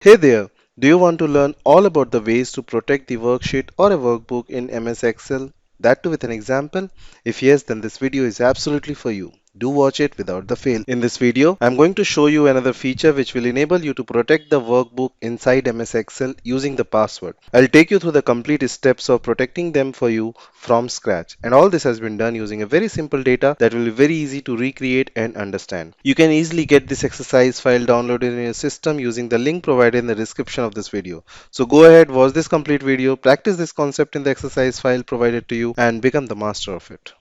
Hey there, do you want to learn all about the ways to protect the worksheet or a workbook in MS Excel? That too with an example? If yes, then this video is absolutely for you. Do watch it without the fail. In this video, I'm going to show you another feature which will enable you to protect the workbook inside MS Excel using the password. I'll take you through the complete steps of protecting them for you from scratch. And all this has been done using a very simple data that will be very easy to recreate and understand. You can easily get this exercise file downloaded in your system using the link provided in the description of this video. So go ahead, watch this complete video, practice this concept in the exercise file provided to you and become the master of it.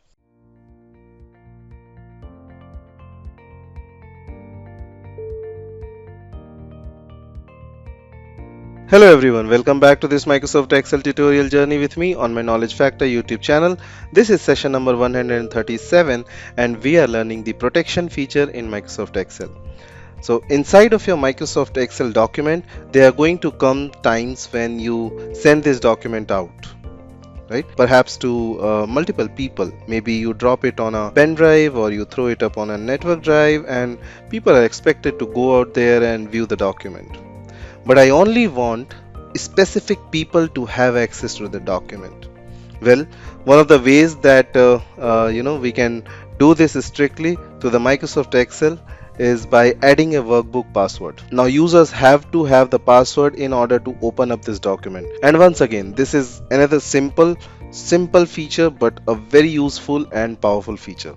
Hello everyone, welcome back to this Microsoft Excel tutorial journey with me on my Knowledge Factor YouTube channel. This is session number 137 and we are learning the protection feature in Microsoft Excel. So inside of your Microsoft Excel document, there are going to come times when you send this document out, right? Perhaps to multiple people. Maybe you drop it on a pen drive or you throw it up on a network drive and people are expected to go out there and view the document. But I only want specific people to have access to the document. Well, one of the ways that we can do this strictly to the Microsoft Excel is by adding a workbook password. Now users have to have the password in order to open up this document. And once again, this is another simple feature but a very useful and powerful feature.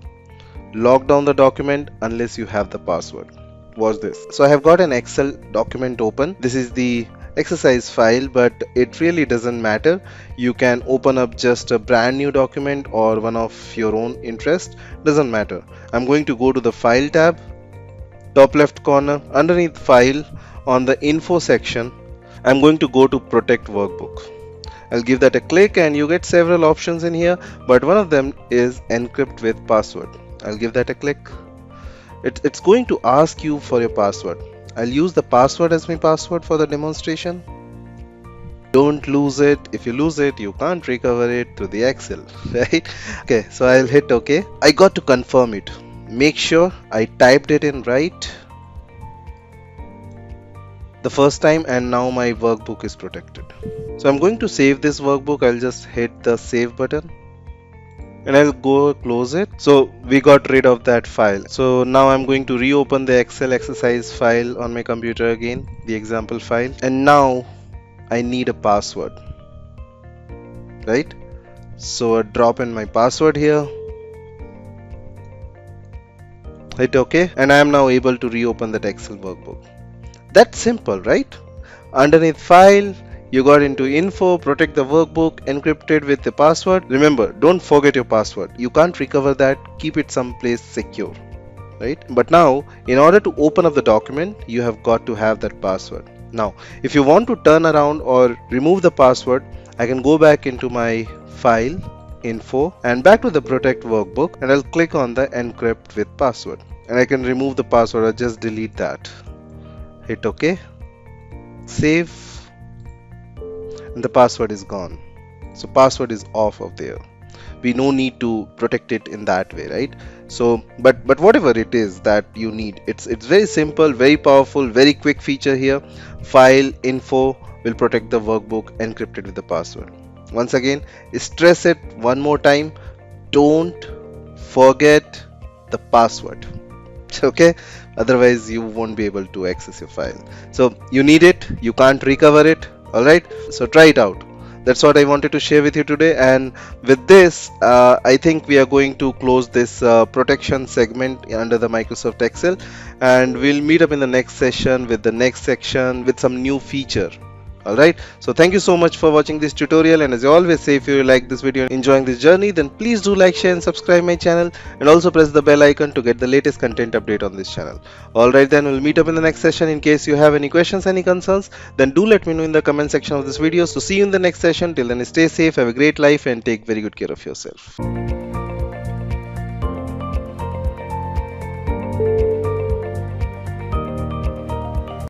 Lock down the document unless you have the password. Watch this. So I have got an Excel document open. This is the exercise file, but it really doesn't matter. You can open up just a brand new document or one of your own interest. Doesn't matter. I'm going to go to the file tab, top left corner, underneath file on the info section. I'm going to go to protect workbook. I'll give that a click and you get several options in here, but one of them is encrypt with password. I'll give that a click. It's going to ask you for your password. I'll use the password as my password for the demonstration. Don't lose it. If you lose it, you can't recover it through the Excel, right? Okay, so I'll hit OK. I got to confirm it. Make sure I typed it in right the first time, and now my workbook is protected. So I'm going to save this workbook. I'll just hit the save button and I'll go close it. So we got rid of that file. So now I'm going to reopen the Excel exercise file on my computer again, the example file, and now I need a password, right? So I drop in my password here, hit OK, and I am now able to reopen that Excel workbook. That's simple, right? Underneath file, you got into info, protect the workbook, encrypted with the password. Remember, don't forget your password. You can't recover that. Keep it someplace secure, right? But now, in order to open up the document, you have got to have that password. Now, if you want to turn around or remove the password, I can go back into my file, info, and back to the protect workbook, and I'll click on the encrypt with password. And I can remove the password or just delete that. Hit OK, save, and the password is gone. So password is off of there. We no need to protect it in that way, right? So but whatever it is that you need, it's very simple, very powerful, very quick feature here. File, info will protect the workbook encrypted with the password. Once again, stress it one more time, don't forget the password. Okay, otherwise you won't be able to access your file. So you need it, you can't recover it. All right, so try it out. That's what I wanted to share with you today, and with this I think we are going to close this protection segment under the Microsoft Excel, and we'll meet up in the next session with the next section with some new feature. Alright, so thank you so much for watching this tutorial, and as I always say, if you like this video and enjoying this journey, then please do like, share and subscribe my channel, and also press the bell icon to get the latest content update on this channel. Alright, then we'll meet up in the next session. In case you have any questions, any concerns, then do let me know in the comment section of this video. So see you in the next session. Till then, stay safe, have a great life and take very good care of yourself.